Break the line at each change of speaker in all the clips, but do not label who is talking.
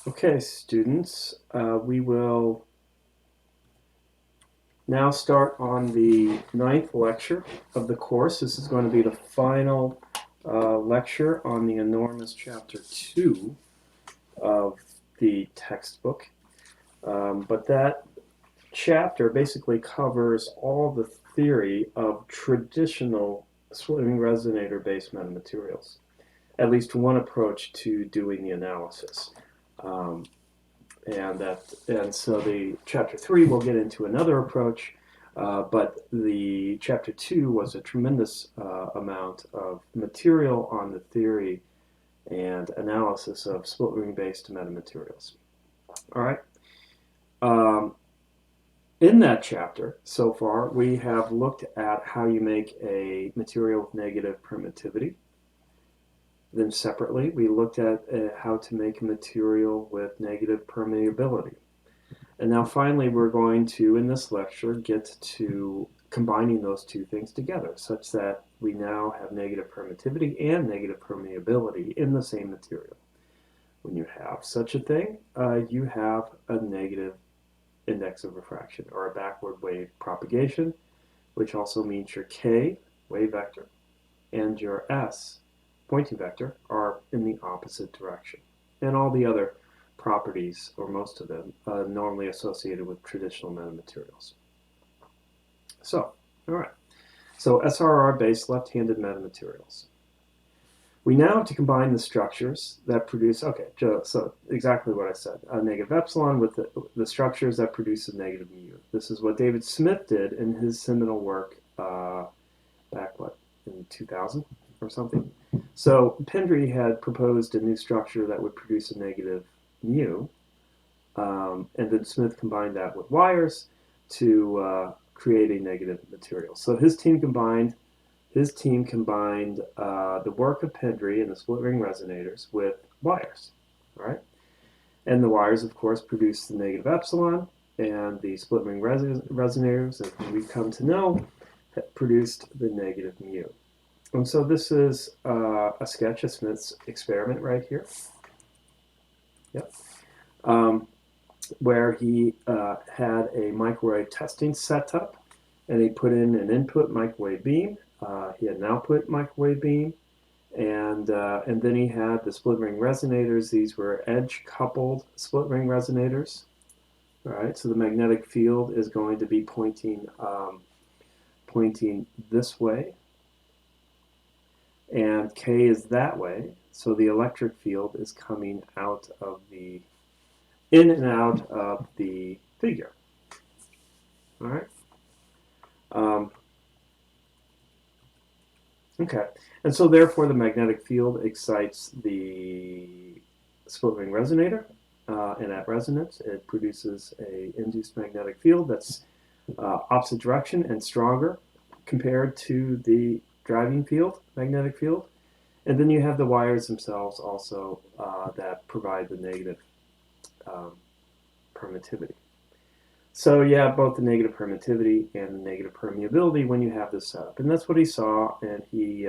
Okay, students, we will now start on the 9th lecture of the course. This is going to be the final lecture on the enormous chapter 2 of the textbook. But that chapter basically covers all the theory of traditional swimming resonator-based metamaterials, at least one approach to doing the analysis. Um, and so the chapter 3 will get into another approach, but the chapter 2 was a tremendous amount of material on the theory and analysis of split ring based metamaterials. All right. Um, in that chapter, so far, we have looked at how you make a material with negative permittivity. Then separately, we looked at how to make a material with negative permeability. And now finally, we're going to, in this lecture, get to combining those two things together such that we now have negative permittivity and negative permeability in the same material. When you have such a thing, you have a negative index of refraction, or a backward wave propagation, which also means your k, wave vector, and your s, pointing vector, are in the opposite direction. And all the other properties, or most of them, normally associated with traditional metamaterials. So, all right. So SRR-based left-handed metamaterials. We now have to combine the structures that produce, okay, so exactly what I said, a negative epsilon with the structures that produce a negative mu. This is what David Smith did in his seminal work back, what, in 2000 or something. So Pendry had proposed a new structure that would produce a negative mu, and then Smith combined that with wires to create a negative material. So his team combined the work of Pendry and the split ring resonators with wires, all right? And the wires, of course, produce the negative epsilon, and the split ring resonators, as we've come to know, produced the negative mu. And so this is a sketch of Smith's experiment right here. Yep. Where he had a microwave testing setup, and he put in an input microwave beam. He had an output microwave beam, and then he had the split ring resonators. These were edge-coupled split ring resonators. All right, so the magnetic field is going to be pointing this way, and K is that way. So the electric field is coming out of in and out of the figure. All right. Okay, and so therefore the magnetic field excites the split ring resonator, and at resonance it produces a induced magnetic field that's opposite direction and stronger compared to the driving field, magnetic field. And then you have the wires themselves also that provide the negative permittivity. So you have both the negative permittivity and the negative permeability when you have this setup. And that's what he saw, and he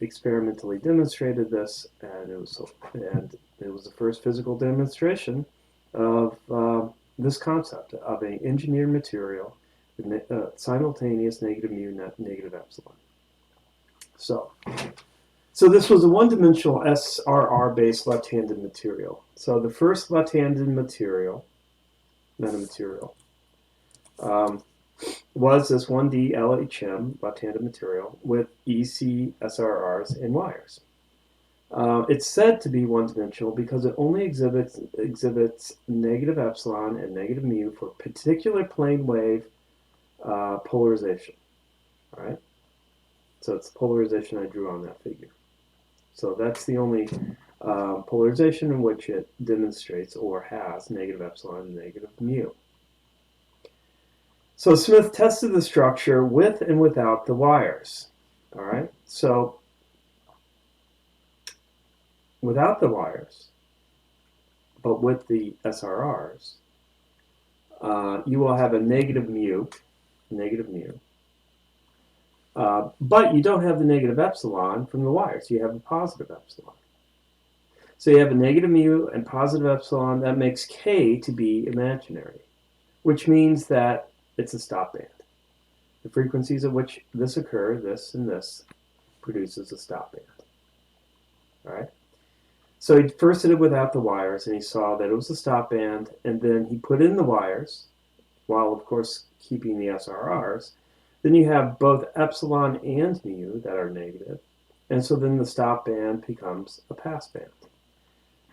experimentally demonstrated this, and it was the first physical demonstration of this concept of an engineered material with simultaneous negative mu, negative epsilon. So this was a one-dimensional SRR-based left-handed material. So the first left-handed metamaterial, was this 1D LHM left-handed material with EC SRRs and wires. It's said to be one-dimensional because it only exhibits negative epsilon and negative mu for particular plane wave polarization. All right, so it's the polarization I drew on that figure. So that's the only polarization in which it demonstrates or has negative epsilon and negative mu. So Smith tested the structure with and without the wires. All right, so without the wires, but with the SRRs, you will have a negative mu, but you don't have the negative epsilon from the wires. You have a positive epsilon. So you have a negative mu and positive epsilon. That makes k to be imaginary, which means that it's a stop band. The frequencies at which this occur, this and this, produces a stop band. All right. So he first did it without the wires, and he saw that it was a stop band, and then he put in the wires, while of course keeping the SRRs. Then you have both epsilon and mu that are negative, and so then the stop band becomes a pass band.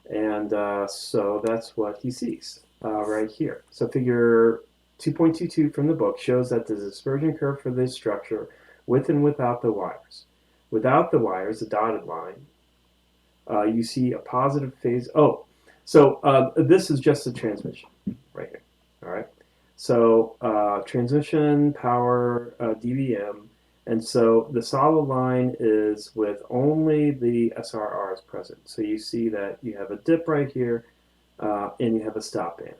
And so that's what he sees right here. So figure 2.22 from the book shows that the dispersion curve for this structure with and without the wires. Without the wires, the dotted line, you see a positive phase. Oh, so this is just the transmission right here. All right. So transmission power dVm, and so the solid line is with only the SRRs present. So you see that you have a dip right here, and you have a stop band,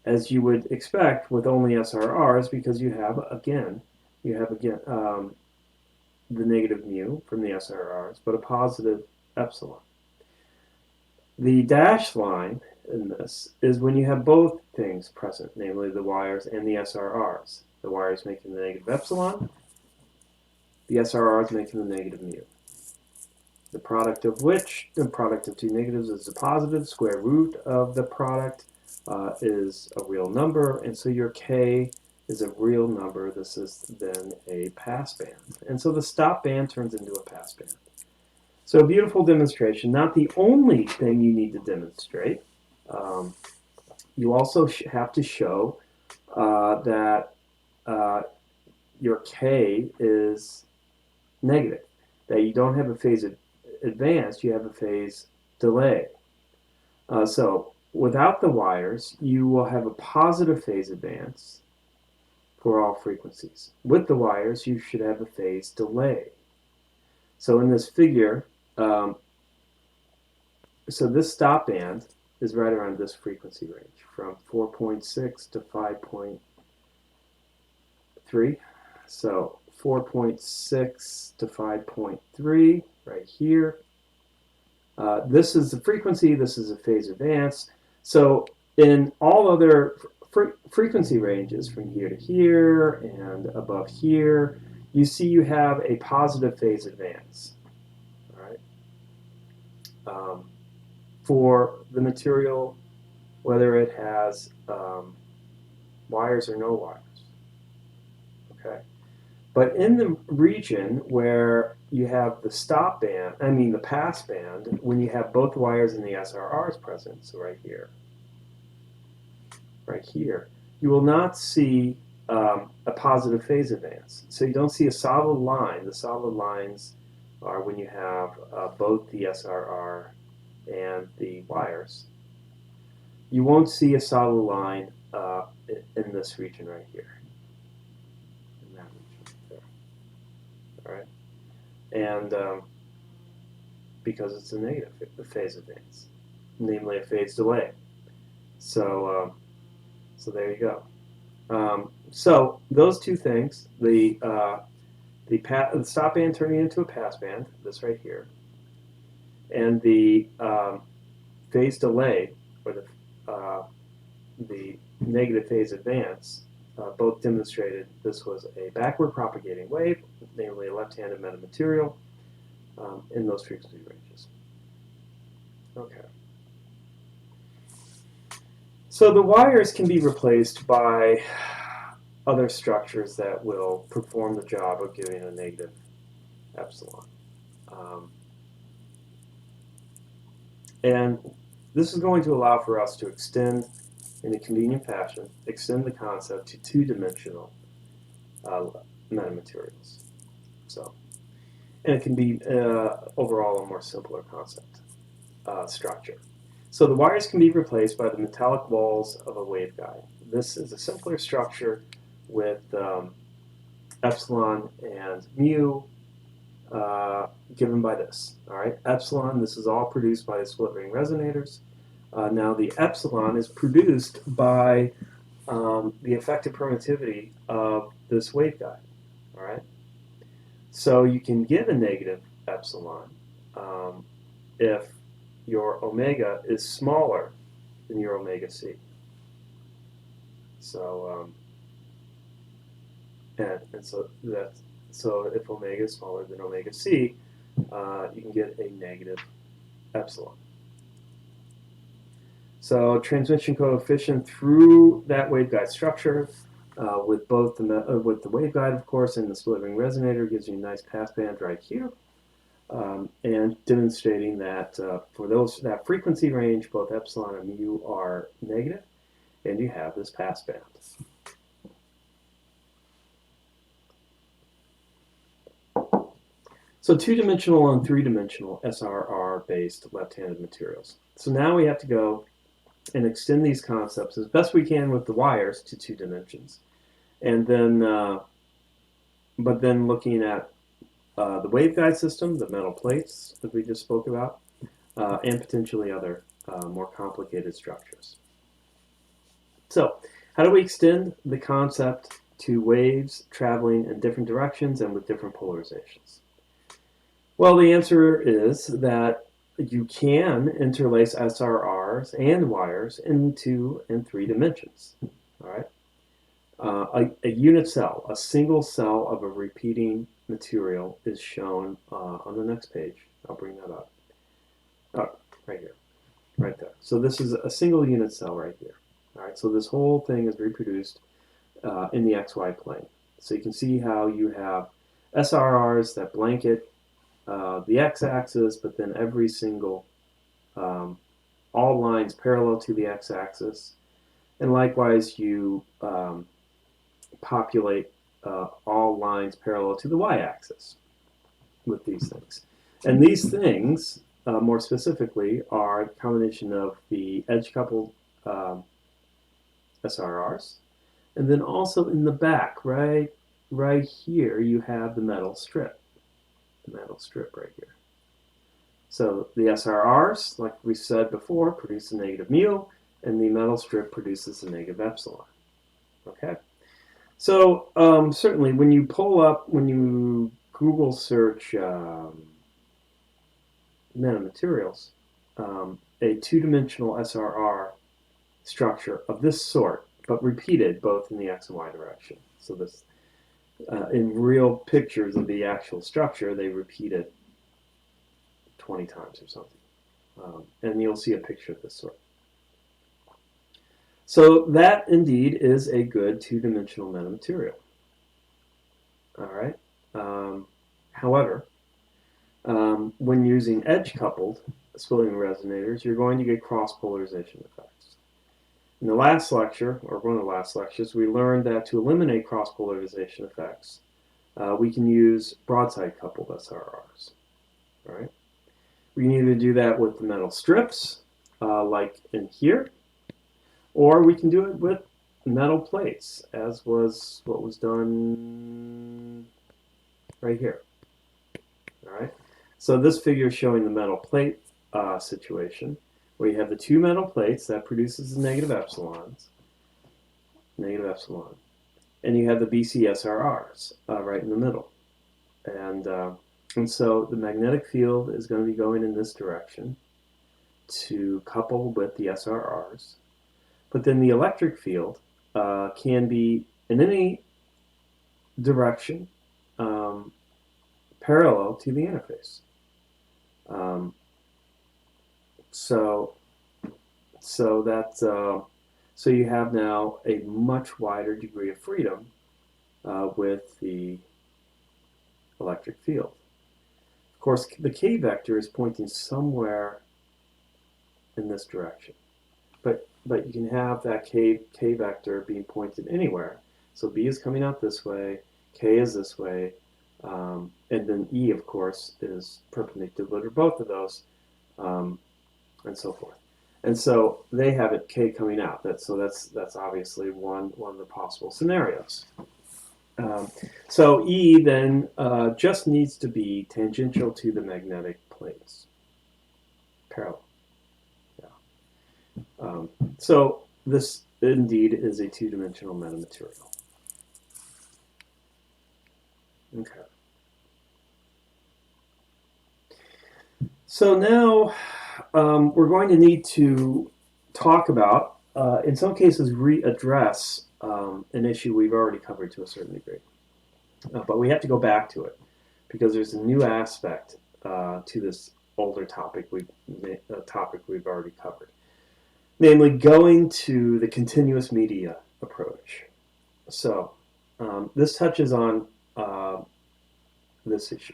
as you would expect with only SRRs, because you have again the negative mu from the SRRs, but a positive epsilon. The dashed line in this is when you have both things present, namely the wires and the SRRs. The wires making the negative epsilon, the SRRs making the negative mu. The product of two negatives is a positive. Square root of the product is a real number, and so your k is a real number. This is then a pass band. And so the stop band turns into a pass band. So a beautiful demonstration. Not the only thing you need to demonstrate. You also have to show that your k is negative, that you don't have a phase advance, you have a phase delay. So without the wires, you will have a positive phase advance for all frequencies. With the wires, you should have a phase delay. So in this figure, so this stop band is right around this frequency range, from 4.6 to 5.3. So 4.6 to 5.3 right here. This is the frequency, this is a phase advance. So in all other frequency ranges from here to here and above here, you see you have a positive phase advance. All right. For the material, whether it has wires or no wires. Okay. But in the region where you have the stop band, the pass band, when you have both wires and the SRRs present, so right here, you will not see a positive phase advance. So you don't see a solid line. The solid lines are when you have both the SRR and the wires. You won't see a solid line in this region right here. In that region there. All right. And because it's a negative phase advance, namely a phase delay. So, so there you go. So those two things, the stop band turning into a pass band, this right here, and the phase delay, or the negative phase advance, both demonstrated this was a backward propagating wave, namely a left-handed metamaterial, in those frequency ranges. Okay. So the wires can be replaced by other structures that will perform the job of giving a negative epsilon. And this is going to allow for us to extend, in a convenient fashion, extend the concept to two-dimensional metamaterials. So, and it can be overall a more simpler concept structure. So the wires can be replaced by the metallic walls of a waveguide. This is a simpler structure with epsilon and mu given by this. All right, epsilon, this is all produced by the split ring resonators. Now the epsilon is produced by the effective permittivity of this waveguide. All right, so you can get a negative epsilon if your omega is smaller than your omega c. So so if omega is smaller than omega c, you can get a negative epsilon. So transmission coefficient through that waveguide structure, with both with the waveguide, of course, and the split ring resonator, gives you a nice passband right here, and demonstrating that for that frequency range, both epsilon and mu are negative, and you have this passband. So two-dimensional and three-dimensional SRR-based left-handed materials. So now we have to go and extend these concepts as best we can with the wires to 2 dimensions. And then, but then looking at the waveguide system, the metal plates that we just spoke about, and potentially other more complicated structures. So, how do we extend the concept to waves traveling in different directions and with different polarizations? Well, the answer is that you can interlace SRRs and wires in 2 and 3 dimensions. All right. A unit cell, a single cell of a repeating material, is shown on the next page. I'll bring that up. Oh, right here, right there. So this is a single unit cell right here. All right. So this whole thing is reproduced in the XY plane. So you can see how you have SRRs that blanket the x-axis, but then every single, all lines parallel to the x-axis. And likewise, you populate all lines parallel to the y-axis with these things. And these things, more specifically, are a combination of the edge-coupled SRRs, and then also in the back, right here, you have the metal strip. The metal strip right here. So the SRRs, like we said before, produce a negative mu, and the metal strip produces a negative epsilon. Okay? So certainly when you Google search metamaterials, a two-dimensional SRR structure of this sort, but repeated both in the x and y direction. So this, in real pictures of the actual structure, they repeat it 20 times or something. And you'll see a picture of this sort. So that indeed is a good two-dimensional metamaterial. All right. However, when using edge-coupled splitting resonators, you're going to get cross-polarization effects. In the last lecture, or one of the last lectures, we learned that to eliminate cross-polarization effects, we can use broadside-coupled SRRs. All right. We can either do that with the metal strips, like in here, or we can do it with metal plates, as was what was done right here. All right. So this figure is showing the metal plate situation, where you have the 2 metal plates that produces the negative epsilon, and you have the BCSRRs right in the middle. And so the magnetic field is going to be going in this direction to couple with the SRRs. But then the electric field can be in any direction parallel to the interface. So you have now a much wider degree of freedom with the electric field. Of course, the k vector is pointing somewhere in this direction, but you can have that k vector being pointed anywhere. So B is coming out this way, K is this way, and then E, of course, is perpendicular to both of those, and so forth. And so they have it K coming out. That's obviously one of the possible scenarios. So E then just needs to be tangential to the magnetic plates, parallel. Yeah. So this indeed is a two-dimensional metamaterial. Okay. So now we're going to need to talk about, in some cases, readdress an issue we've already covered to a certain degree. But we have to go back to it because there's a new aspect to this older topic we've already covered, namely going to the continuous media approach. So this touches on this issue.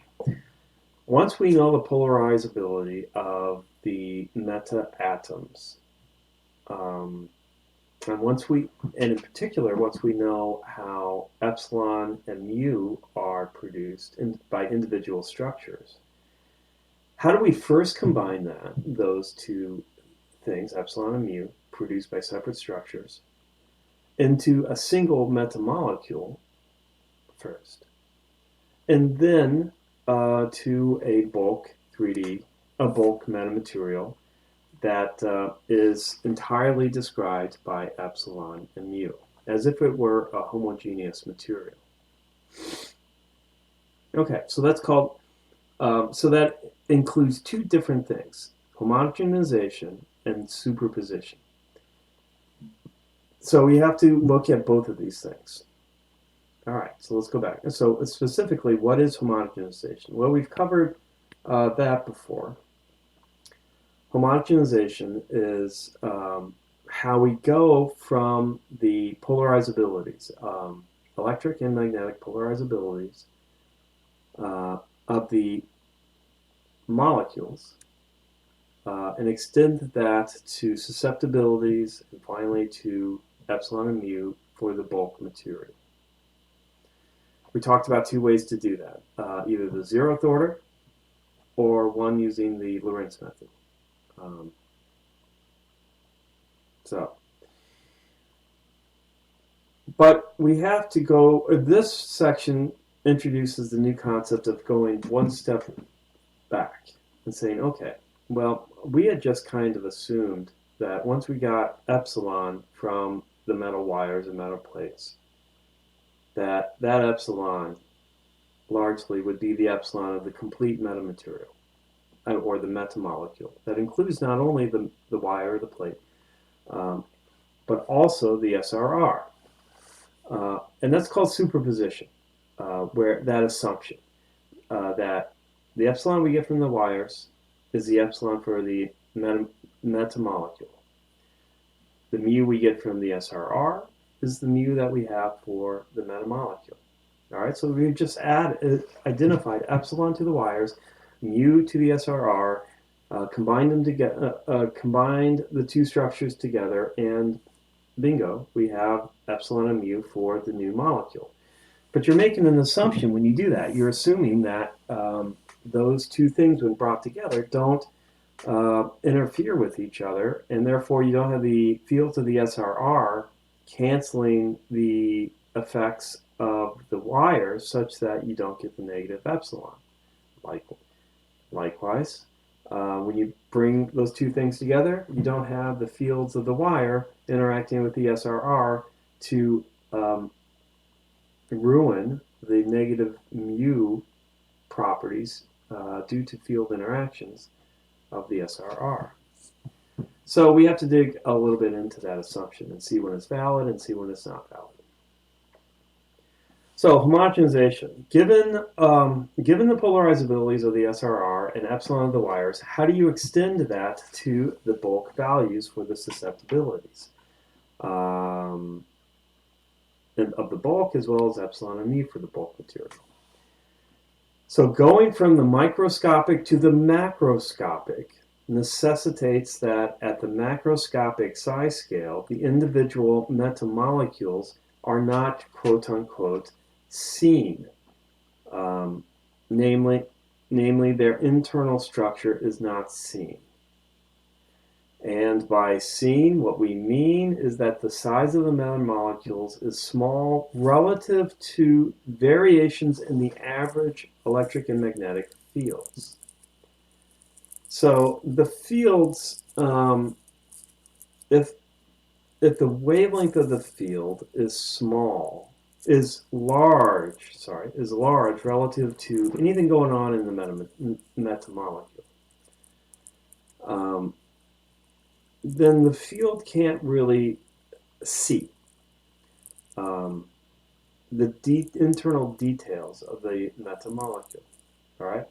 Once we know the polarizability of the meta atoms, and in particular, once we know how epsilon and mu are produced by individual structures, how do we first combine those two things, epsilon and mu, produced by separate structures, into a single metamolecule first, and then to a bulk metamaterial that is entirely described by epsilon and mu, as if it were a homogeneous material. Okay, so that's called, so that includes two different things, homogenization and superposition. So we have to look at both of these things. All right, so let's go back. So specifically, what is homogenization? Well, we've covered that before. Homogenization is how we go from the polarizabilities, electric and magnetic polarizabilities of the molecules and extend that to susceptibilities and finally to epsilon and mu for the bulk material. We talked about two ways to do that, either the zeroth order or one using the Lorentz method. But we have to go, this section introduces the new concept of going one step back and saying, okay, well, we had just kind of assumed that once we got epsilon from the metal wires and metal plates, that epsilon largely would be the epsilon of the complete metamaterial, or the metamolecule. That includes not only the wire or the plate, but also the SRR. And that's called superposition, where that assumption that the epsilon we get from the wires is the epsilon for the metamolecule. The mu we get from the SRR is the mu that we have for the metamolecule. All right, so we've just identified epsilon to the wires, mu to the SRR, combined them together, combined the two structures together, and bingo, we have epsilon and mu for the new molecule. But you're making an assumption when you do that. You're assuming that those two things, when brought together, don't interfere with each other, and therefore you don't have the fields of the SRR canceling the effects of the wires such that you don't get the negative epsilon. Likewise, when you bring those two things together, you don't have the fields of the wire interacting with the SRR to ruin the negative mu properties due to field interactions of the SRR. So we have to dig a little bit into that assumption and see when it's valid and see when it's not valid. So homogenization. Given the polarizabilities of the SRR and epsilon of the wires, how do you extend that to the bulk values for the susceptibilities and of the bulk, as well as epsilon and mu for the bulk material? So going from the microscopic to the macroscopic necessitates that at the macroscopic size scale, the individual metamolecules are not quote-unquote seen. Namely, their internal structure is not seen. And by seen, what we mean is that the size of the metamolecules is small relative to variations in the average electric and magnetic fields. So the fields, if the wavelength of the field is large relative to anything going on in the metamolecule, then the field can't really see the internal details of the metamolecule. All right.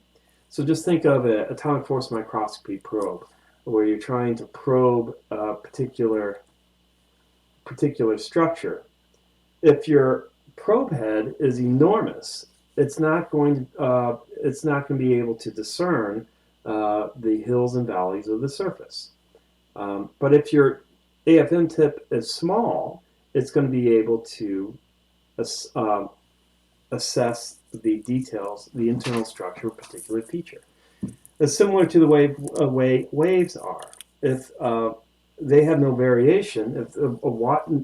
So just think of an atomic force microscopy probe, where you're trying to probe a particular structure. If your probe head is enormous, it's not going to be able to discern the hills and valleys of the surface. But if your AFM tip is small, it's going to be able to assess the details, the internal structure of a particular feature. It's similar to the way waves are. If they have no variation, if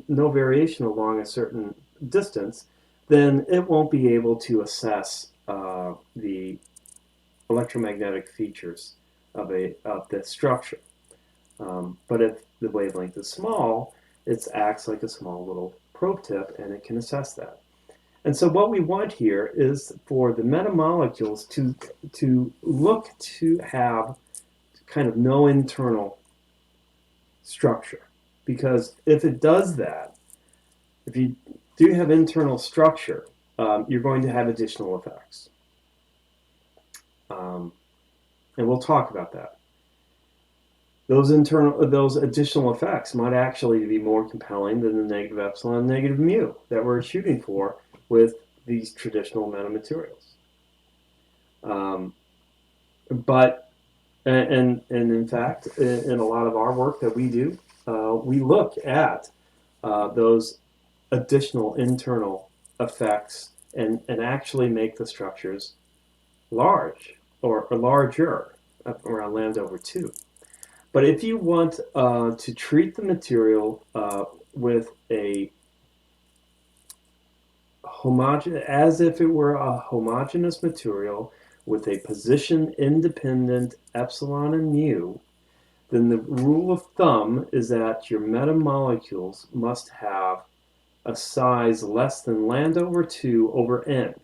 no variation along a certain distance, then it won't be able to assess the electromagnetic features of the structure. But if the wavelength is small, it acts like a small little probe tip, and it can assess that. And so what we want here is for the metamolecules to look to have kind of no internal structure. Because if it does that, if you do have internal structure, you're going to have additional effects. And we'll talk about that. Those additional effects might actually be more compelling than the negative epsilon and negative mu that we're shooting for with these traditional metamaterials. But in fact, in a lot of our work that we do, we look at those additional internal effects and actually make the structures large or larger, around lambda over 2. But if you want to treat the material with a as if it were a homogeneous material with a position-independent epsilon and mu, then the rule of thumb is that your metamolecules must have a size less than lambda over 2 over n,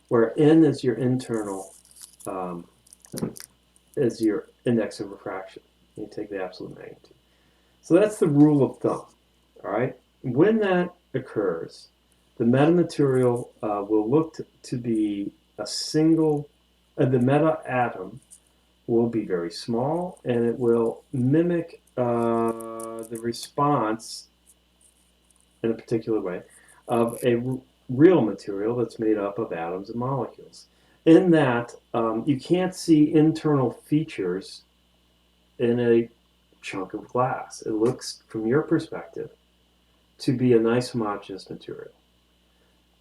where n is your internal, is your index of refraction. You take the absolute magnitude. So that's the rule of thumb, all right? When that occurs, the metamaterial will look to be a single, the meta atom will be very small, and it will mimic the response in a particular way of a real material that's made up of atoms and molecules. In that, you can't see internal features in a chunk of glass. It looks, from your perspective, to be a nice homogeneous material.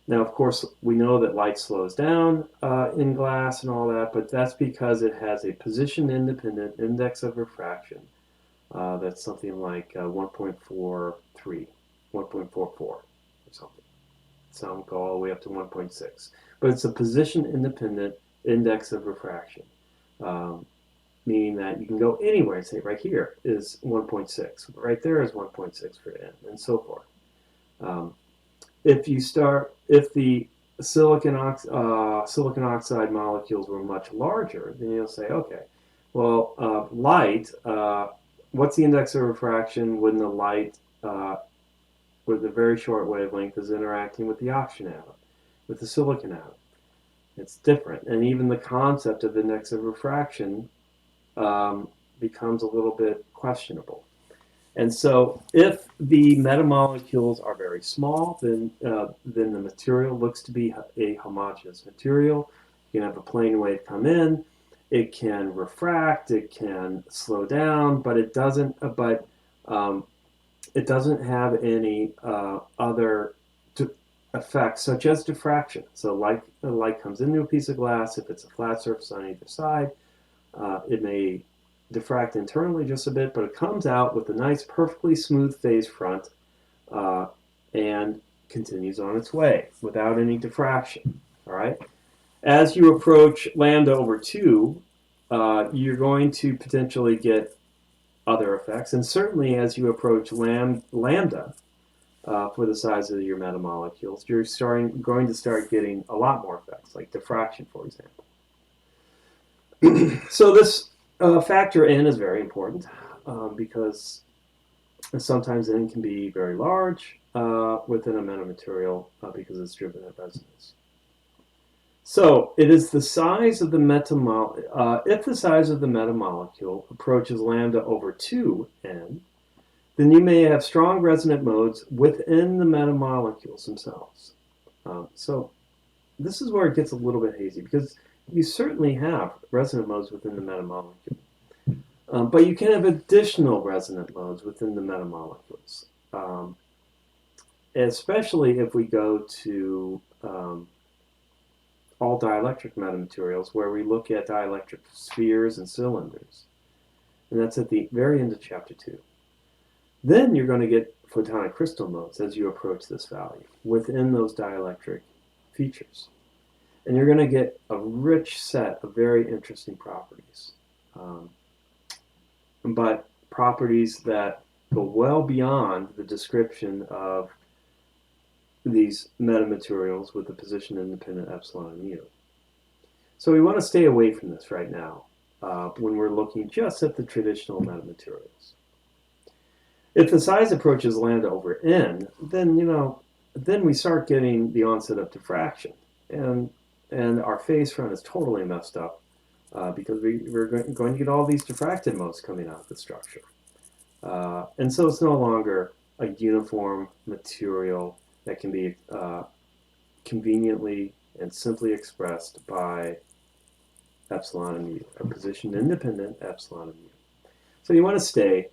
Now, of course, we know that light slows down in glass and all that, but that's because it has a position-independent index of refraction that's something like 1.43, 1.44 or something. Some go all the way up to 1.6. But it's a position-independent index of refraction, meaning that you can go anywhere and say right here is 1.6, right there is 1.6 for n, and so forth. If the silicon oxide molecules were much larger, then you'll say, okay, well, light, what's the index of refraction when the light with a very short wavelength is interacting with the oxygen atom, with the silicon atom? It's different. And even the concept of index of refraction becomes a little bit questionable. And so if the metamolecules are very small, then the material looks to be a homogeneous material. You can have a plane wave come in. It can refract. It can slow down, but it doesn't. It doesn't have any other effects, such as diffraction. So the light comes into a piece of glass. If it's a flat surface on either side, it may diffract internally just a bit, but it comes out with a nice, perfectly smooth phase front and continues on its way without any diffraction. All right. As you approach lambda over 2, you're going to potentially get other effects, and certainly as you approach lambda for the size of your metamolecules, you're going to start getting a lot more effects, like diffraction, for example. So this factor n is very important. because sometimes n can be very large within a metamaterial because it's driven at resonance. So it is the size of the if the size of the metamolecule approaches lambda over 2n, then you may have strong resonant modes within the metamolecules themselves. So this is where it gets a little bit hazy, because you certainly have resonant modes within the metamolecule. But you can have additional resonant modes within the metamolecules, especially if we go to all dielectric metamaterials, where we look at dielectric spheres and cylinders. And that's at the very end of chapter 2. Then you're going to get photonic crystal modes as you approach this value within those dielectric features. And you're going to get a rich set of very interesting properties. But properties that go well beyond the description of these metamaterials with the position-independent epsilon and mu. So we want to stay away from this right now when we're looking just at the traditional metamaterials. If the size approaches lambda over n, then we start getting the onset of diffraction, and our phase front is totally messed up because we're going to get all these diffracted modes coming out of the structure, and so it's no longer a uniform material that can be conveniently and simply expressed by epsilon and mu, a position-independent epsilon and mu. So you want to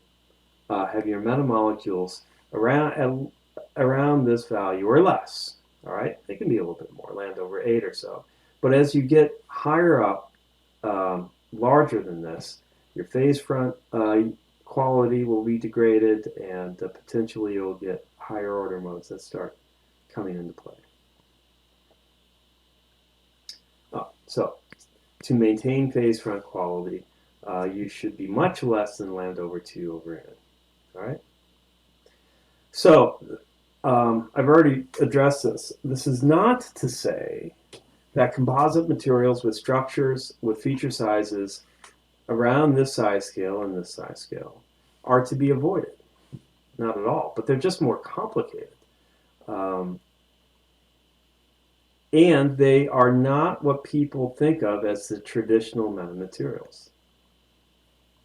have your metamolecules around this value or less. All right, they can be a little bit more, lambda over 8 or so. But as you get higher up, larger than this, your phase front quality will be degraded, and potentially you'll get higher order modes that start coming into play. So to maintain phase front quality, you should be much less than lambda over 2 over n. All right. So I've already addressed this. This is not to say that composite materials with structures with feature sizes around this size scale and this size scale are to be avoided. Not at all, but they're just more complicated. And they are not what people think of as the traditional metamaterials.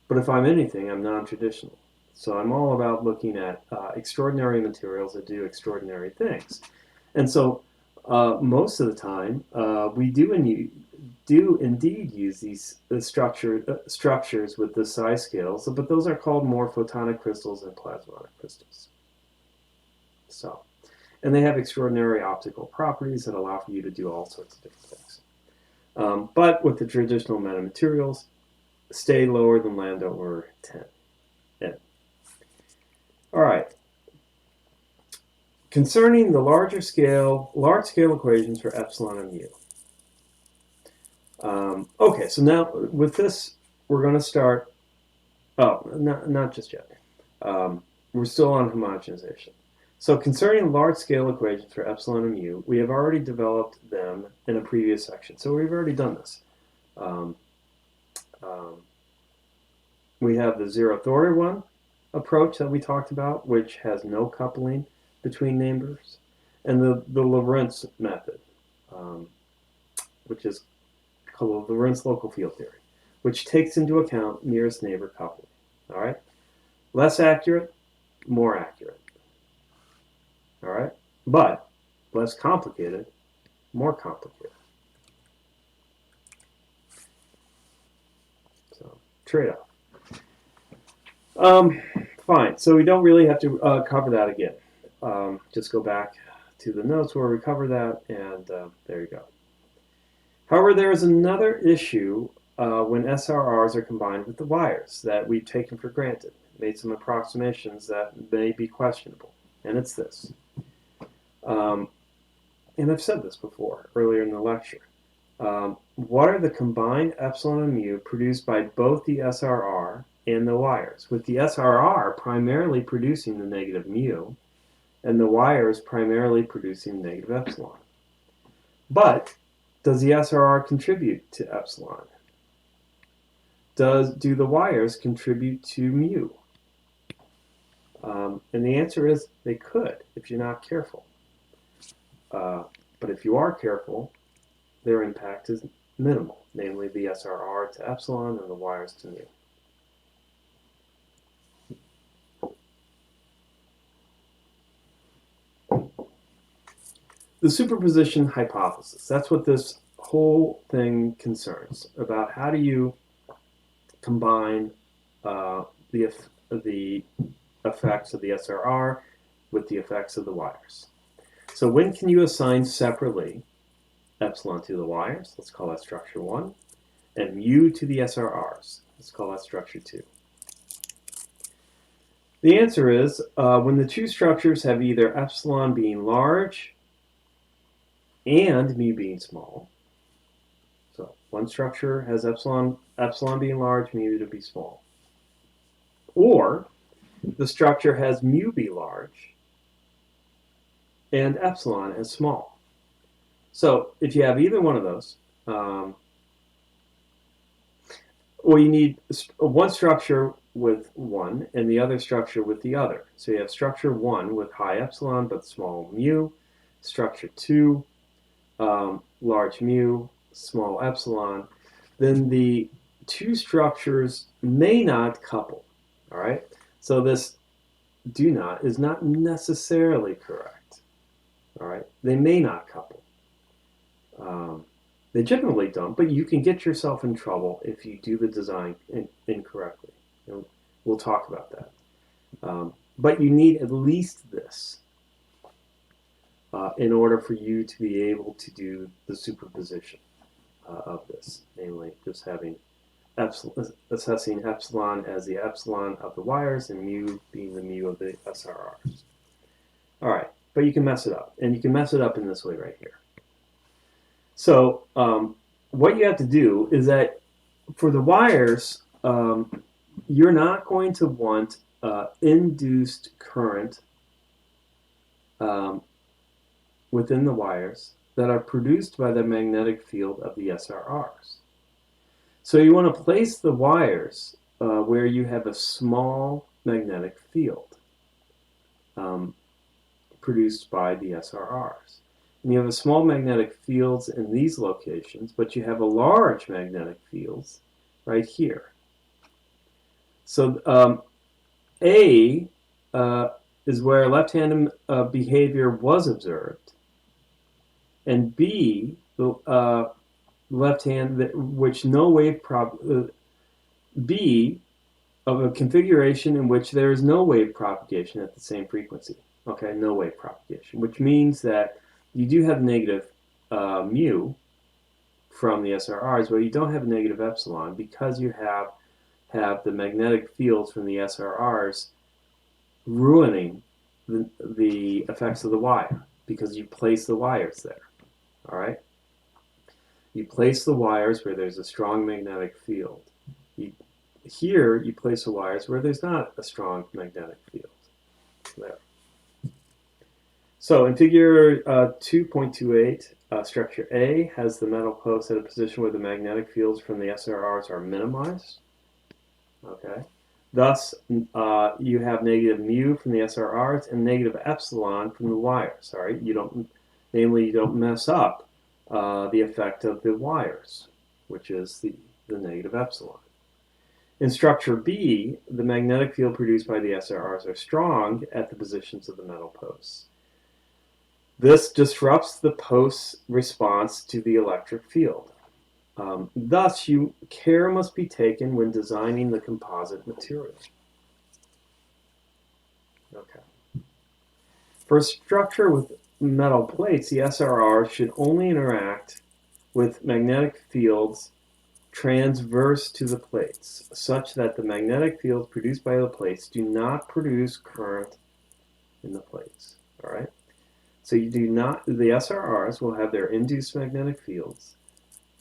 But if I'm anything, I'm non-traditional. So I'm all about looking at extraordinary materials that do extraordinary things. And so most of the time, we do indeed use these structures with the size scales, but those are called more photonic crystals than plasmonic crystals. So, and they have extraordinary optical properties that allow for you to do all sorts of different things. But with the traditional metamaterials, stay lower than lambda over 10. All right. Concerning the large scale equations for epsilon and mu. Okay, so now with this, we're going to start. Oh, not just yet. We're still on homogenization. So concerning large-scale equations for epsilon and mu, we have already developed them in a previous section. So we've already done this. We have the zeroth order one approach that we talked about, which has no coupling between neighbors, and the Lorentz method, which is called Lorentz local field theory, which takes into account nearest neighbor coupling. All right, less accurate, more accurate. All right, but less complicated, more complicated. So trade-off. Fine, so we don't really have to cover that again. Just go back to the notes where we cover that, and there you go. However, there is another issue when SRRs are combined with the wires that we've taken for granted, made some approximations that may be questionable, and it's this. And I've said this before, earlier in the lecture. What are the combined epsilon and mu produced by both the SRR and the wires, with the SRR primarily producing the negative mu, and the wires primarily producing negative epsilon? But does the SRR contribute to epsilon? Do the wires contribute to mu? And the answer is they could if you're not careful. But if you are careful, their impact is minimal, namely the SRR to epsilon and the wires to mu. The superposition hypothesis, that's what this whole thing concerns, about how do you combine the effects of the SRR with the effects of the wires. So when can you assign separately epsilon to the wires? Let's call that structure 1. And mu to the SRRs. Let's call that structure 2. The answer is when the two structures have either epsilon being large and mu being small. So one structure has epsilon being large, mu to be small. Or the structure has mu be large and epsilon as small. So if you have either one of those, well, you need one structure with one and the other structure with the other. So you have structure 1 with high epsilon but small mu, structure 2, large mu, small epsilon. Then the two structures may not couple. All right. So this do not is not necessarily correct. All right. They may not couple. They generally don't, but you can get yourself in trouble if you do the design incorrectly. We'll talk about that. But you need at least this in order for you to be able to do the superposition of this, namely just having assessing epsilon as the epsilon of the wires and mu being the mu of the SRRs. All right, but you can mess it up, and you can mess it up in this way right here. So what you have to do is that for the wires, you're not going to want induced current within the wires that are produced by the magnetic field of the SRRs. So you want to place the wires where you have a small magnetic field produced by the SRRs. And you have a small magnetic fields in these locations, but you have a large magnetic fields right here. So A is where left-handed behavior was observed, and B, the left hand, which no wave B of a configuration in which there is no wave propagation at the same frequency. Okay, no wave propagation, which means that you do have negative mu from the SRRs, but you don't have negative epsilon because you have the magnetic fields from the SRRs ruining the effects of the wire because you place the wires there. All right, you place the wires where there's a strong magnetic field. Here you place the wires where there's not a strong magnetic field. There. So in figure 2.28, structure A has the metal post at a position where the magnetic fields from the SRRs are minimized. Okay. Thus, you have negative mu from the SRRs and negative epsilon from the wires. All right. You don't mess up the effect of the wires, which is the negative epsilon. In structure B, the magnetic field produced by the SRRs are strong at the positions of the metal posts. This disrupts the post's response to the electric field. Thus, care must be taken when designing the composite material. Okay. For a structure with metal plates, the SRR should only interact with magnetic fields transverse to the plates, such that the magnetic fields produced by the plates do not produce current in the plates. All right. So the SRRs will have their induced magnetic fields.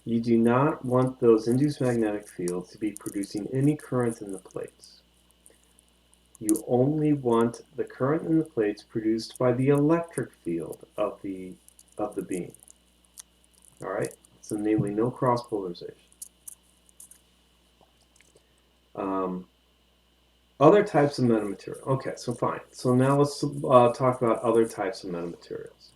You do not want those induced magnetic fields to be producing any current in the plates. You only want the current in the plates produced by the electric field of the beam. All right. So namely, no cross polarization. Other types of metamaterial. Okay, so fine. So now let's talk about other types of metamaterials.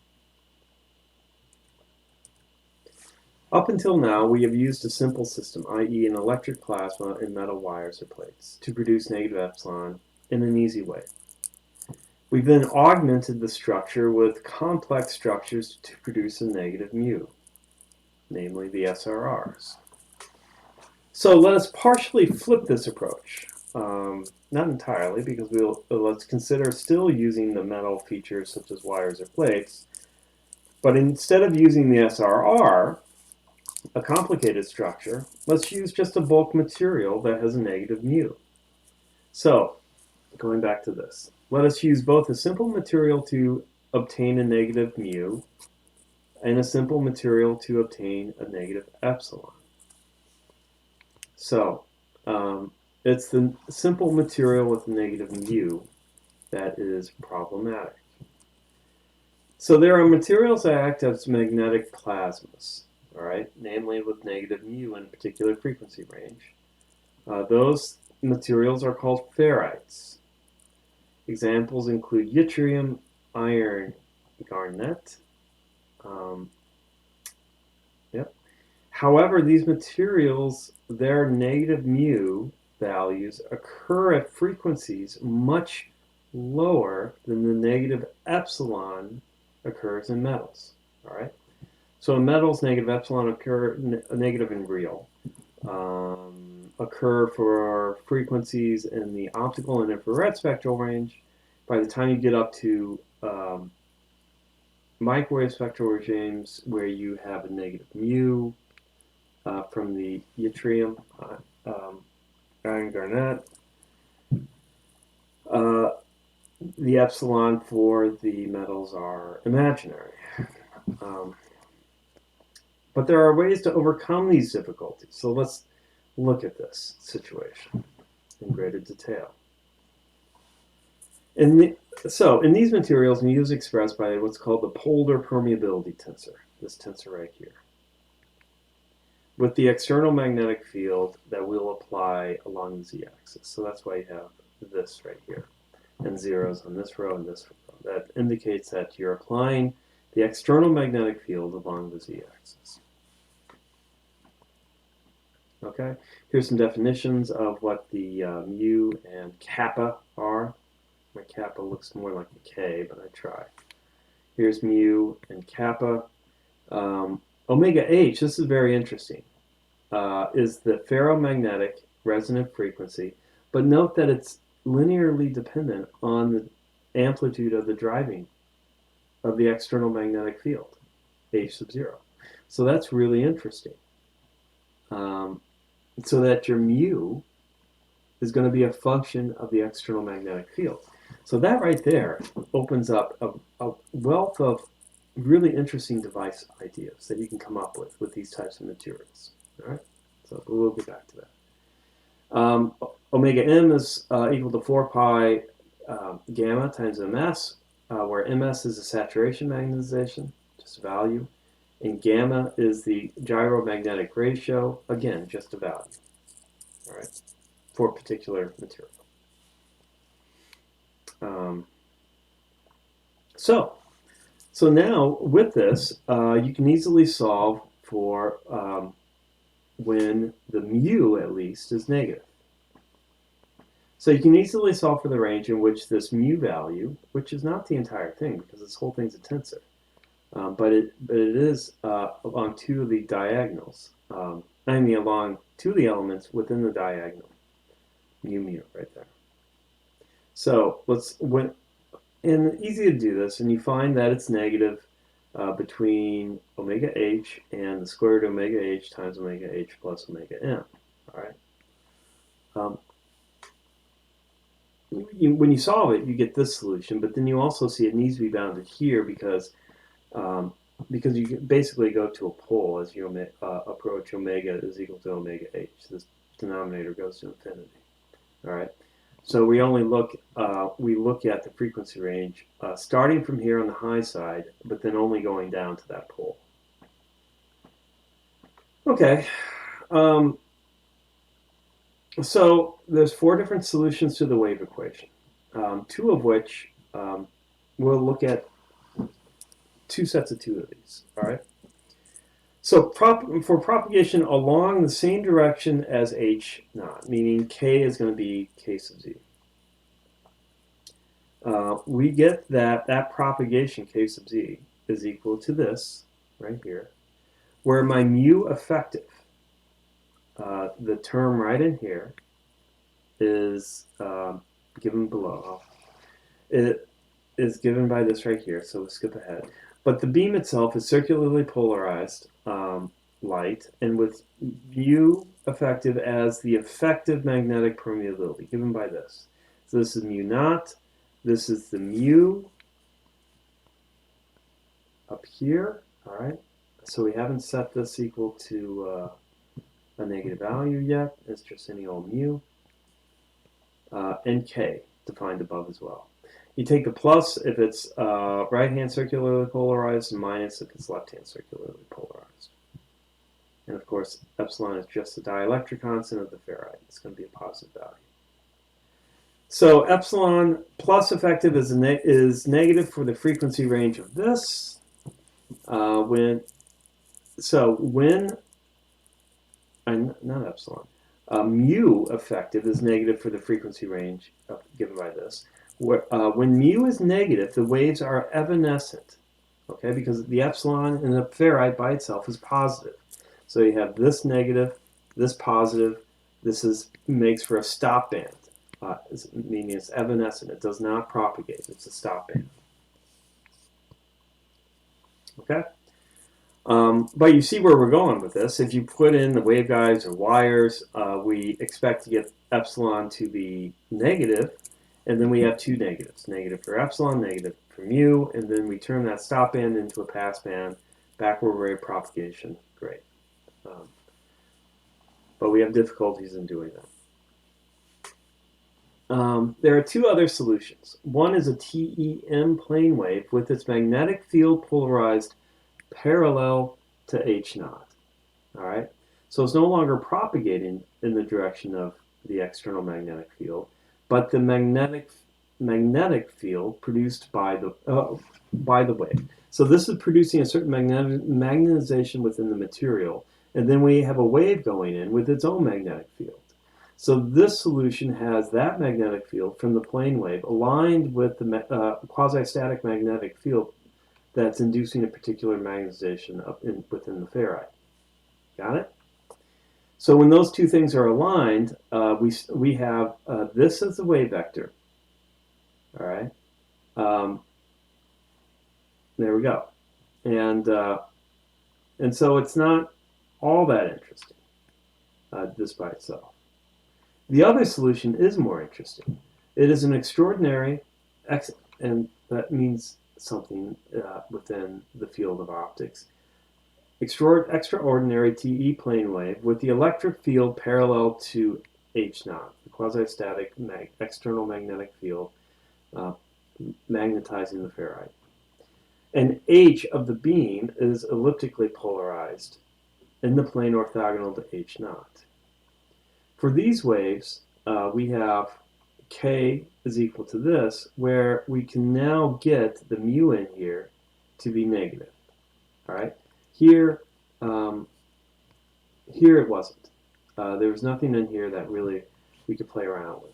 Up until now, we have used a simple system, i.e. an electric plasma in metal wires or plates, to produce negative epsilon in an easy way. We've then augmented the structure with complex structures to produce a negative mu, namely the SRRs. So let us partially flip this approach. Not entirely, because let's consider still using the metal features such as wires or plates, but instead of using the SRR, a complicated structure, let's use just a bulk material that has a negative mu. So, going back to this, let us use both a simple material to obtain a negative mu and a simple material to obtain a negative epsilon. So, it's the simple material with negative mu that is problematic. So there are materials that act as magnetic plasmas, all right, namely with negative mu in a particular frequency range. Those materials are called ferrites. Examples include yttrium, iron, garnet. Yep. However, these materials, their negative mu values occur at frequencies much lower than the negative epsilon occurs in metals. All right. So in metals, negative epsilon occur negative and real. Occur for frequencies in the optical and infrared spectral range. By the time you get up to microwave spectral regimes where you have a negative mu from the yttrium, iron, garnet, the epsilon for the metals are imaginary. But there are ways to overcome these difficulties. So let's look at this situation in greater detail. In these materials, mu is expressed by what's called the polar permeability tensor, this tensor right here, with the external magnetic field that we'll apply along the z-axis. So that's why you have this right here, and zeros on this row and this row. That indicates that you're applying the external magnetic field along the z-axis. Okay, here's some definitions of what the mu and kappa are. My kappa looks more like a K, but I try. Here's mu and kappa. Omega H, this is very interesting, is the ferromagnetic resonant frequency, but note that it's linearly dependent on the amplitude of the driving of the external magnetic field, H sub 0. So that's really interesting. So that your mu is going to be a function of the external magnetic field. So that right there opens up a wealth of really interesting device ideas that you can come up with these types of materials. All right, so we'll get back to that. Omega m is equal to 4 pi gamma times ms, where ms is the saturation magnetization, just a value, and gamma is the gyromagnetic ratio, again, just a value. All right, for a particular material. So now with this, you can easily solve for when the mu, at least, is negative. So you can easily solve for the range in which this mu value, which is not the entire thing because this whole thing's a tensor, but it is along two of the diagonals. I mean along two of the elements within the diagonal. Mu right there. So and easy to do this, and you find that it's negative between omega h and the square root of omega h times omega h plus omega m. All right. When you solve it, you get this solution, but then you also see it needs to be bounded here because you basically go to a pole as you approach omega is equal to omega h. This denominator goes to infinity. All right. So we only look at the frequency range starting from here on the high side, but then only going down to that pole. Okay. So there's four different solutions to the wave equation, two of which we'll look at two sets of two of these. All right. So for propagation along the same direction as h naught, meaning k is going to be k sub z. We get that propagation k sub z is equal to this right here, where my mu effective, the term right in here, is given below. It is given by this right here, so we'll skip ahead. But the beam itself is circularly polarized light, and with mu effective as the effective magnetic permeability, given by this. So this is mu naught. This is the mu up here, all right? So we haven't set this equal to a negative value yet. It's just any old mu. And k defined above as well. You take the plus if it's right-hand circularly polarized, and minus if it's left-hand circularly polarized. And of course, epsilon is just the dielectric constant of the ferrite. It's going to be a positive value. So epsilon plus effective is negative for the frequency range of this. Not epsilon. Mu effective is negative for the frequency range given by this. When mu is negative, the waves are evanescent, okay, because the epsilon in the ferrite by itself is positive. So you have this negative, this positive. This makes for a stop band, meaning it's evanescent. It does not propagate. It's a stop band. Okay. But you see where we're going with this. If you put in the waveguides or wires, we expect to get epsilon to be negative, and then we have two negatives. Negative for epsilon, negative for mu, and then we turn that stop band into a pass band, backward wave propagation. Great. But we have difficulties in doing that. There are two other solutions. One is a TEM plane wave with its magnetic field polarized parallel to H naught. All right, so it's no longer propagating in the direction of the external magnetic field, but the magnetic field produced by the wave. So this is producing a certain magnetization within the material, and then we have a wave going in with its own magnetic field. So this solution has that magnetic field from the plane wave aligned with the quasi-static magnetic field that's inducing a particular magnetization within the ferrite. Got it? So when those two things are aligned, we have this as the wave vector. All right. There we go. And so it's not all that interesting, this by itself. The other solution is more interesting. It is an extraordinary, and that means something within the field of optics. Extraordinary TE plane wave with the electric field parallel to H naught, the quasi-static external magnetic field magnetizing the ferrite. And H of the beam is elliptically polarized in the plane orthogonal to H naught. For these waves, we have K is equal to this, where we can now get the mu in here to be negative. All right. Here it wasn't. There was nothing in here that really we could play around with.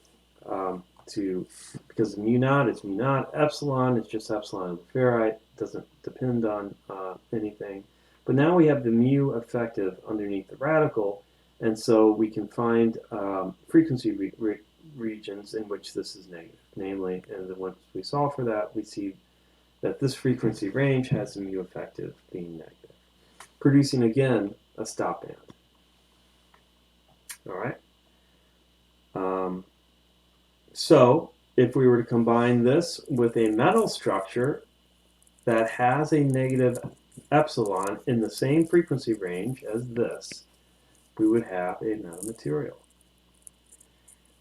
Because mu naught is mu naught, epsilon is just epsilon of the ferrite. It doesn't depend on anything. But now we have the mu effective underneath the radical, and so we can find frequency regions in which this is negative. Namely, and once we solve for that, we see that this frequency range has the mu effective being negative, producing again a stop band. All right. So if we were to combine this with a metal structure that has a negative epsilon in the same frequency range as this, we would have a metamaterial.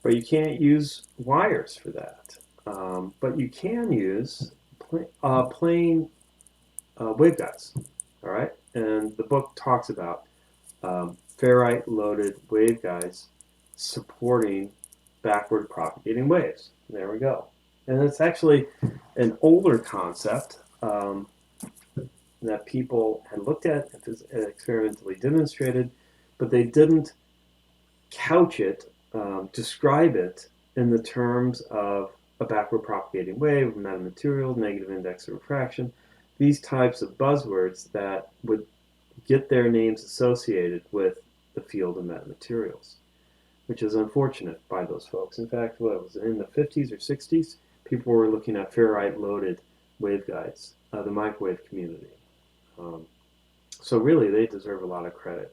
But you can't use wires for that. But you can use plain waveguides. All right, and the book talks about ferrite-loaded waveguides supporting backward propagating waves. There we go. And it's actually an older concept that people had looked at and experimentally demonstrated, but they didn't couch it, describe it in the terms of a backward propagating wave, metamaterials, negative index of refraction, these types of buzzwords that would get their names associated with the field of metamaterials, which is unfortunate by those folks. In fact, what was it, in the 50s or 60s, people were looking at ferrite-loaded waveguides, the microwave community. So really, they deserve a lot of credit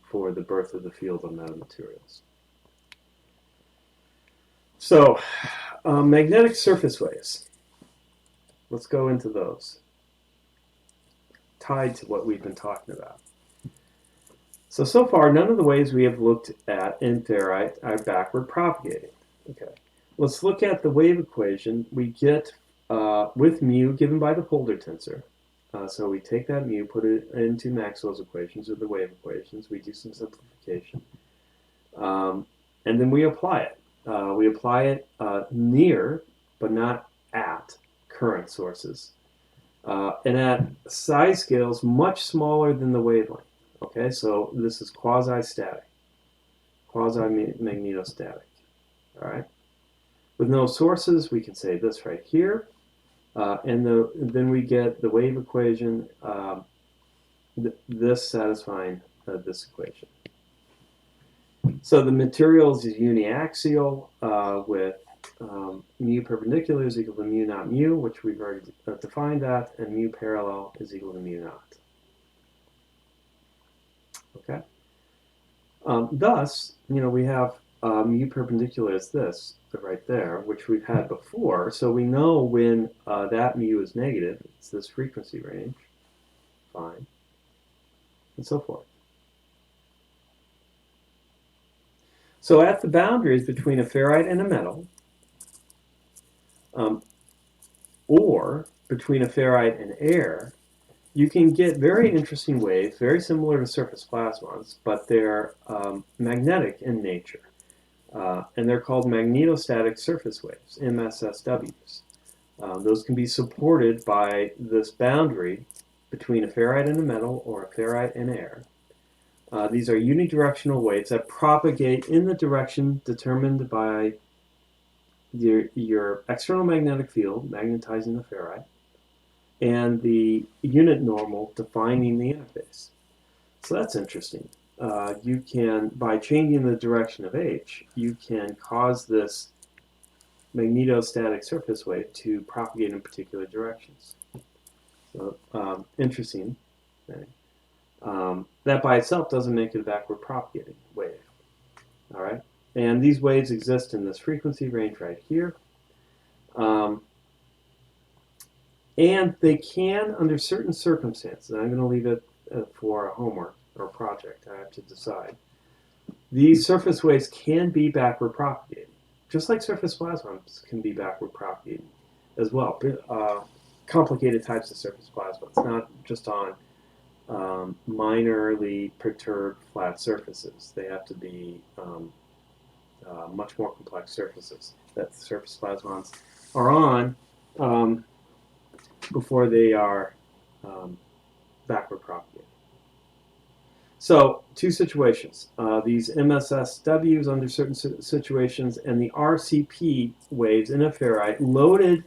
for the birth of the field of metamaterials. So, magnetic surface waves. Let's go into those, tied to what we've been talking about. So far, none of the waves we have looked at in ferrite are backward propagating. Okay, let's look at the wave equation we get with mu given by the Holder tensor. So we take that mu, put it into Maxwell's equations or the wave equations. We do some simplification, and then we apply it. We apply it near, but not at, current sources, and at size scales much smaller than the wavelength. Okay, so this is quasi-static, quasi-magnetostatic. All right. With no sources, we can say this right here, and then we get the wave equation, this satisfying this equation. So the materials is uniaxial with mu perpendicular is equal to mu naught mu, which we've already defined that, and mu parallel is equal to mu naught. Okay. Thus, we have mu perpendicular is this right there, which we've had before. So we know when that mu is negative, it's this frequency range, fine, and so forth. So at the boundaries between a ferrite and a metal, or between a ferrite and air, you can get very interesting waves, very similar to surface plasmons, but they're magnetic in nature. And they're called magnetostatic surface waves, MSSWs. Those can be supported by this boundary between a ferrite and a metal or a ferrite and air. These are unidirectional waves that propagate in the direction determined by your external magnetic field, magnetizing the ferrite, and the unit normal defining the interface. So that's interesting. You can, by changing the direction of H, you can cause this magnetostatic surface wave to propagate in particular directions. So interesting thing. That by itself doesn't make it a backward propagating wave. All right, and these waves exist in this frequency range right here. And they can, under certain circumstances, I'm going to leave it for a homework or a project, I have to decide. These surface waves can be backward propagating, just like surface plasmons can be backward propagating as well. Complicated types of surface plasmons, not just on minorly perturbed flat surfaces. They have to be much more complex surfaces that surface plasmons are on before they are backward propagated. So, two situations. These MSSWs under certain situations and the RCP waves in a ferrite loaded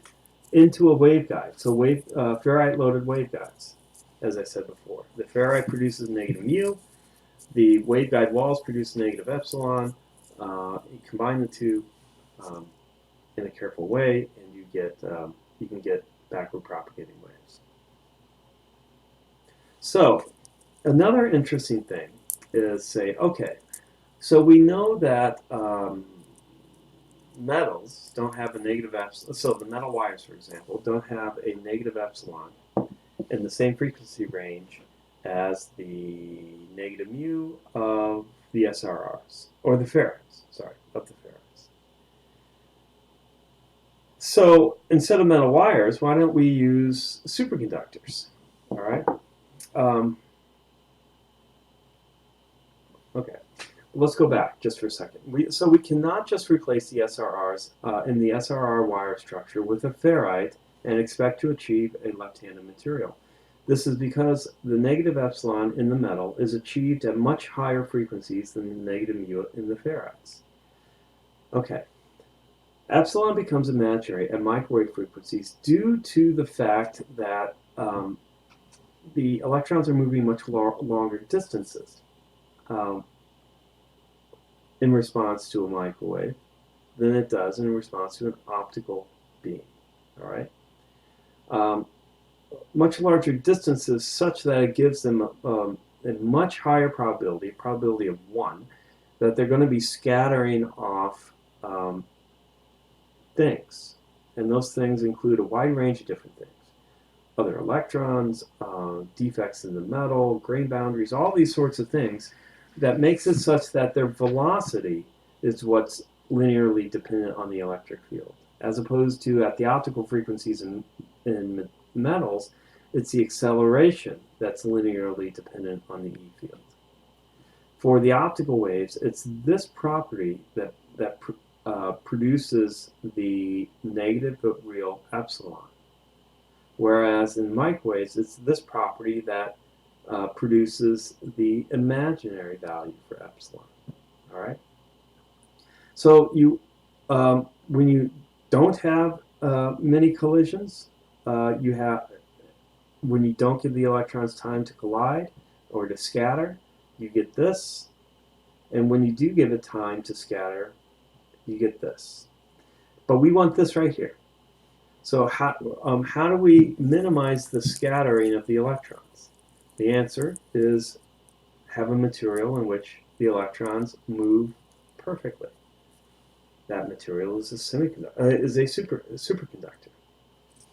into a waveguide. So ferrite-loaded waveguides, as I said before. The ferrite produces negative mu. The waveguide walls produce negative epsilon. You combine the two in a careful way, and you can get backward propagating waves. So another interesting thing is say, okay, so we know that metals don't have a negative epsilon. So the metal wires, for example, don't have a negative epsilon in the same frequency range as the negative mu of the SRRs, or the ferrites, sorry, of the ferrites. So instead of metal wires, why don't we use superconductors? All right. Okay. let's go back just for a second. So we cannot just replace the SRRs in the SRR wire structure with a ferrite and expect to achieve a left-handed material. This is because the negative epsilon in the metal is achieved at much higher frequencies than the negative mu in the ferrites. Okay. Epsilon becomes imaginary at microwave frequencies due to the fact that the electrons are moving much longer distances in response to a microwave than it does in response to an optical beam. All right. Much larger distances such that it gives them a much higher probability of 1, that they're going to be scattering off things. And those things include a wide range of different things. Other electrons, defects in the metal, grain boundaries, all these sorts of things that makes it such that their velocity is what's linearly dependent on the electric field. As opposed to at the optical frequencies in metals, it's the acceleration that's linearly dependent on the E field. For the optical waves, it's this property that produces the negative but real epsilon. Whereas in microwaves, it's this property that produces the imaginary value for epsilon. All right. So when you don't have many collisions, when you don't give the electrons time to collide or to scatter, you get this. And when you do give it time to scatter, you get this. But we want this right here. So how do we minimize the scattering of the electrons? The answer is have a material in which the electrons move perfectly. That material is a superconductor.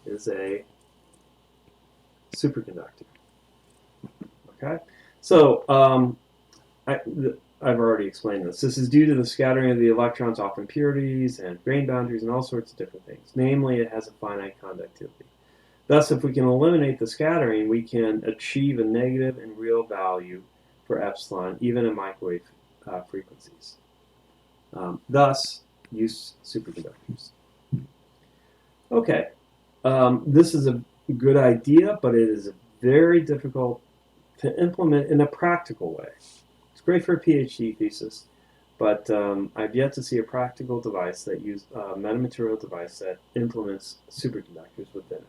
Is a superconductor. Okay. So I've already explained this. This is due to the scattering of the electrons off impurities and grain boundaries and all sorts of different things. Namely, it has a finite conductivity. Thus, if we can eliminate the scattering, we can achieve a negative and real value for epsilon, even at microwave frequencies. Thus, use superconductors. Okay, this is a good idea, but it is very difficult to implement in a practical way. It's great for a PhD thesis, but I've yet to see a practical device that uses a metamaterial device that implements superconductors within it.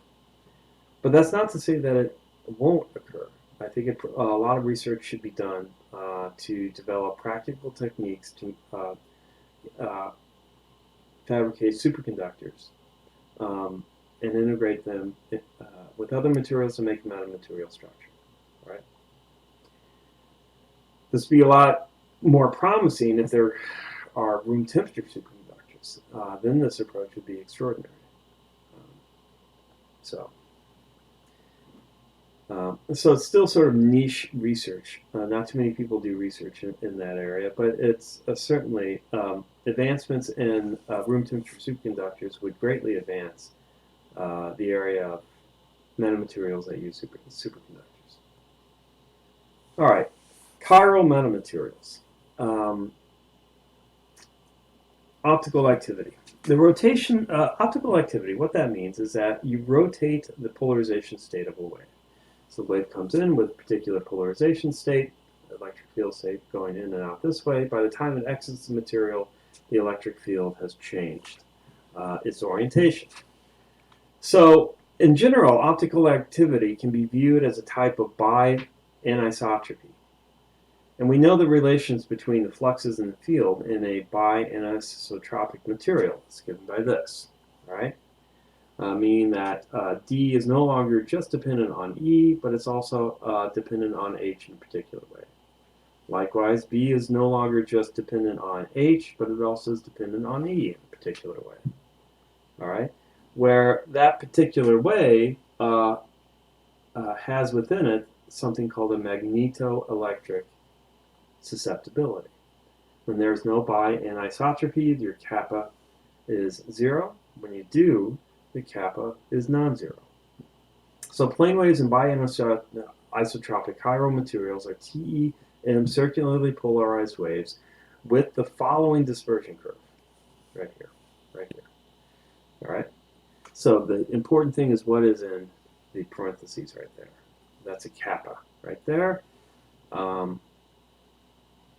But that's not to say that it won't occur. I think a lot of research should be done to develop practical techniques to fabricate superconductors and integrate them with other materials to make a metamaterial structure. Right? This would be a lot more promising if there are room temperature superconductors. Then this approach would be extraordinary. So it's still sort of niche research. Not too many people do research in that area, but it's certainly advancements in room temperature superconductors would greatly advance the area of metamaterials that use superconductors. All right, chiral metamaterials. Optical activity. The rotation, optical activity, what that means is that you rotate the polarization state of a wave. So the wave comes in with a particular polarization state, electric field state going in and out this way. By the time it exits the material, the electric field has changed its orientation. So in general, optical activity can be viewed as a type of bi-anisotropy. And we know the relations between the fluxes in the field in a bi-anisotropic material. It's given by this, all right? Meaning that D is no longer just dependent on E, but it's also dependent on H in a particular way. Likewise, B is no longer just dependent on H, but it also is dependent on E in a particular way. All right? Where that particular way has within it something called a magnetoelectric susceptibility. When there's no bi-anisotropy, your kappa is 0. When you do, the kappa is non-zero. So plane waves and bi-anisotropic chiral materials are TEM circularly polarized waves with the following dispersion curve, right here, right here. All right. So the important thing is what is in the parentheses right there. That's a kappa right there,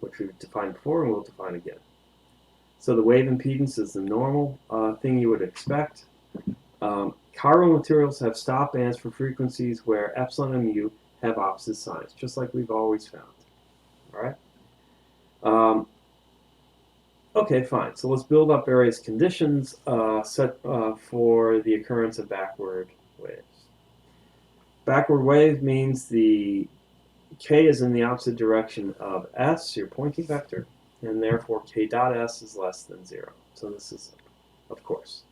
which we've defined before and we'll define again. So the wave impedance is the normal thing you would expect. Chiral materials have stop bands for frequencies where epsilon and mu have opposite signs, just like we've always found. All right. Okay, fine. So let's build up various conditions set for the occurrence of backward waves. Backward wave means the k is in the opposite direction of s, your pointing vector, and therefore k dot s is less than 0. So this is, of course.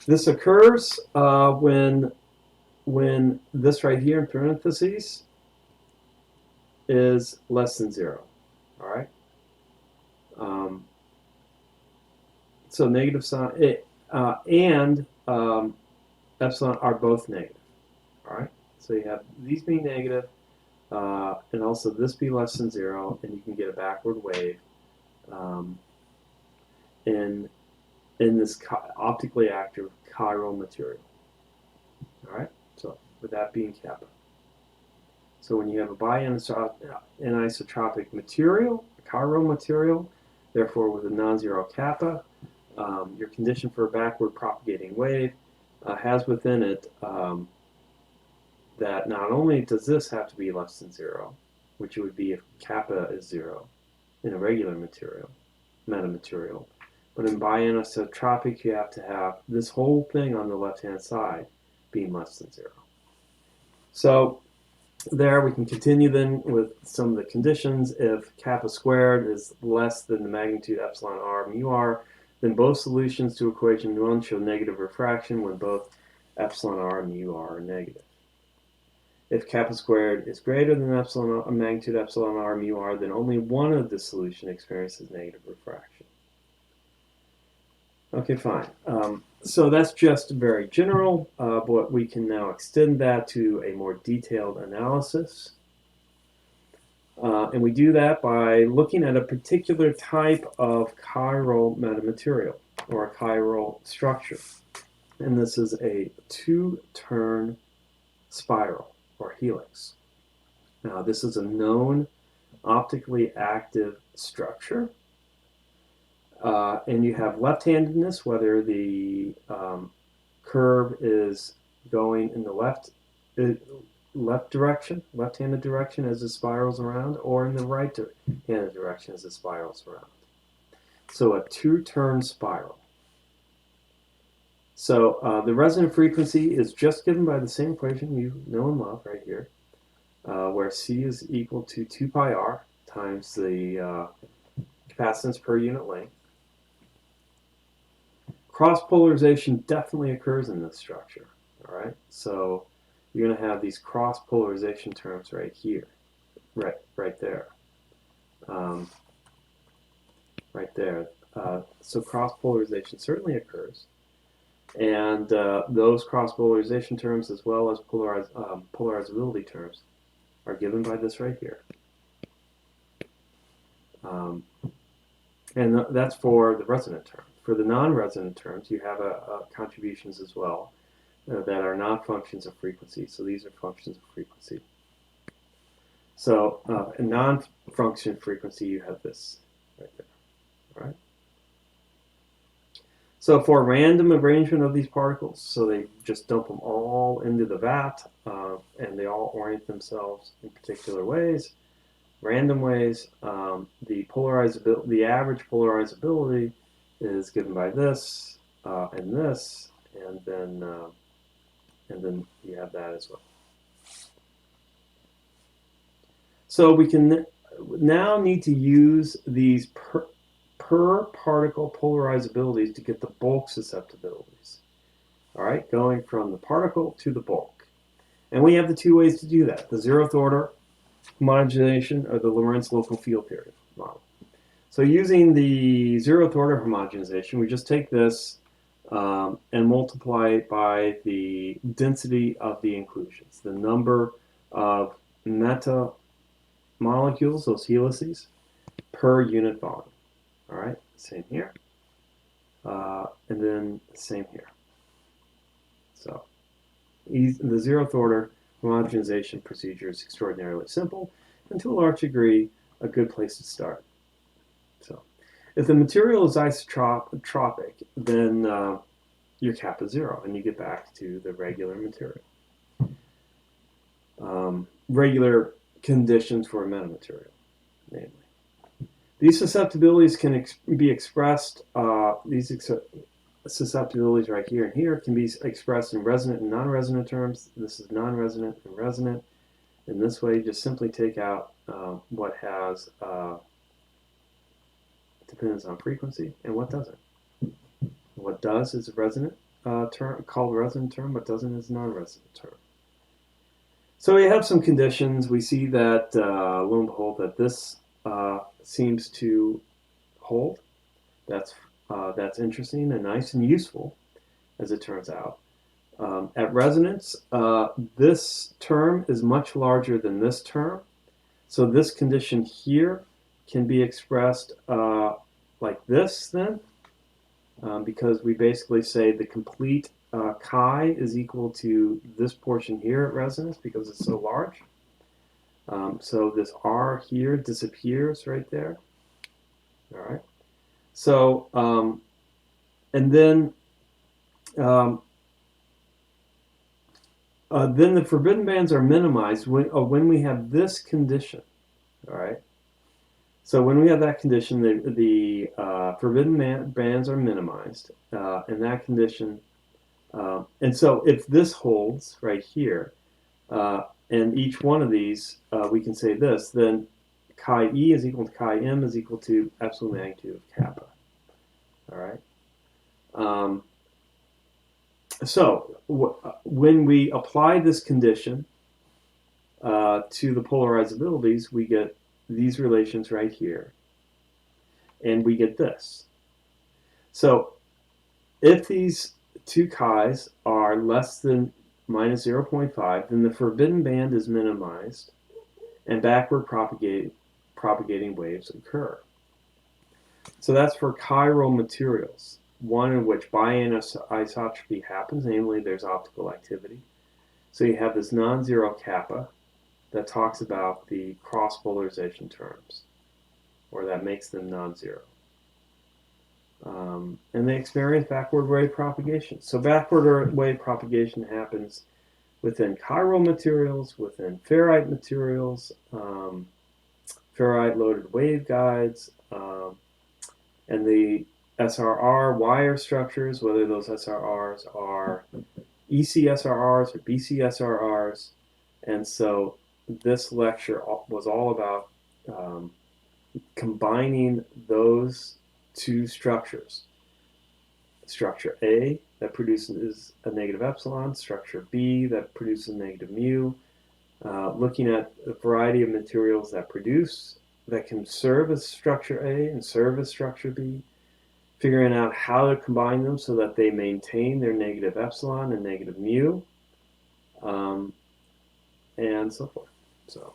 This occurs when this right here in parentheses is less than 0. All right. So negative sign and epsilon are both negative. All right. So you have these being negative, and also this be less than 0, and you can get a backward wave in this optically active chiral material. All right. So with that being kappa. So when you have a bi-anisotropic material, a chiral material, therefore with a non-zero kappa, your condition for a backward propagating wave has within it that not only does this have to be less than 0, which it would be if kappa is 0 in a regular material, metamaterial, but in bi-anisotropic you have to have this whole thing on the left-hand side being less than 0. So there we can continue then with some of the conditions. If kappa squared is less than the magnitude epsilon r mu r, then both solutions to equation 1 show negative refraction when both epsilon r and mu r are negative. If kappa squared is greater than epsilon magnitude epsilon r mu r, then only one of the solution experiences negative refraction. Okay, fine. So that's just very general, but we can now extend that to a more detailed analysis. And we do that by looking at a particular type of chiral metamaterial, or a chiral structure. And this is a two-turn spiral, or helix. Now, this is a known optically active structure. And you have left-handedness, whether the curve is going in the left-handed direction as it spirals around, or in the right-handed direction as it spirals around. So a two-turn spiral. So the resonant frequency is just given by the same equation you know and love right here, where C is equal to 2 pi r times the capacitance per unit length. Cross-polarization definitely occurs in this structure, all right? So you're going to have these cross-polarization terms right here, right there, right there. So cross-polarization certainly occurs. And those cross-polarization terms, as well as polarizability terms, are given by this right here. And that's for the resonant term. For the non-resonant terms, you have contributions as well that are not functions of frequency. So these are functions of frequency. So in non-function frequency, you have this right there. All right. So for random arrangement of these particles, so they just dump them all into the vat, and they all orient themselves in particular ways, random ways. The average polarizability is given by this and this, and then you have that as well. So we can now need to use these per particle polarizabilities to get the bulk susceptibilities. All right, going from the particle to the bulk. And we have the two ways to do that: the zeroth order homogenization or the Lorentz local field theory model. So using the zeroth order homogenization, we just take this and multiply it by the density of the inclusions, the number of meta molecules, those helices, per unit volume. All right, same here. And then same here. So the zeroth order homogenization procedure is extraordinarily simple and to a large degree a good place to start. So if the material is isotropic, then your kappa is 0 and you get back to the regular material. Regular conditions for a metamaterial, namely. These susceptibilities can be expressed, susceptibilities right here and here can be expressed in resonant and non-resonant terms. This is non-resonant and resonant. In this way, you just simply take out what has dependence on frequency and what doesn't. What does is a resonant term, called a resonant term. What doesn't is a non-resonant term. So we have some conditions. We see that, lo and behold, that this seems to hold. That's interesting and nice and useful, as it turns out. At resonance, this term is much larger than this term. So this condition here can be expressed like this then, because we basically say the complete chi is equal to this portion here at resonance because it's so large. So this R here disappears right there. All right. So, and then the forbidden bands are minimized when we have this condition. All right. So when we have that condition, the forbidden bands are minimized in that condition. And so if this holds right here, and each one of these, we can say this, then chi E is equal to chi M is equal to absolute magnitude of kappa. All right. So when we apply this condition to the polarizabilities, we get these relations right here, and we get this. So if these two chi's are less than minus 0.5, then the forbidden band is minimized, and backward propagating waves occur. So that's for chiral materials, one in which bi-anisotropy happens, namely there's optical activity. So you have this non-zero kappa that talks about the cross-polarization terms, or that makes them non-zero. And they experience backward wave propagation. So backward wave propagation happens within chiral materials, within ferrite materials, ferrite-loaded waveguides, and the SRR wire structures, whether those SRRs are EC-SRRs or BC-SRRs. And so this lecture was all about combining those two structures. Structure A that produces a negative epsilon, structure B that produces a negative mu, looking at a variety of materials that can serve as structure A and serve as structure B, figuring out how to combine them so that they maintain their negative epsilon and negative mu, and so forth. So,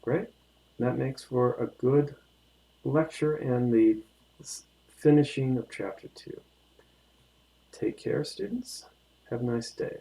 great. That makes for a good lecture and the finishing of chapter 2. Take care, students. Have a nice day.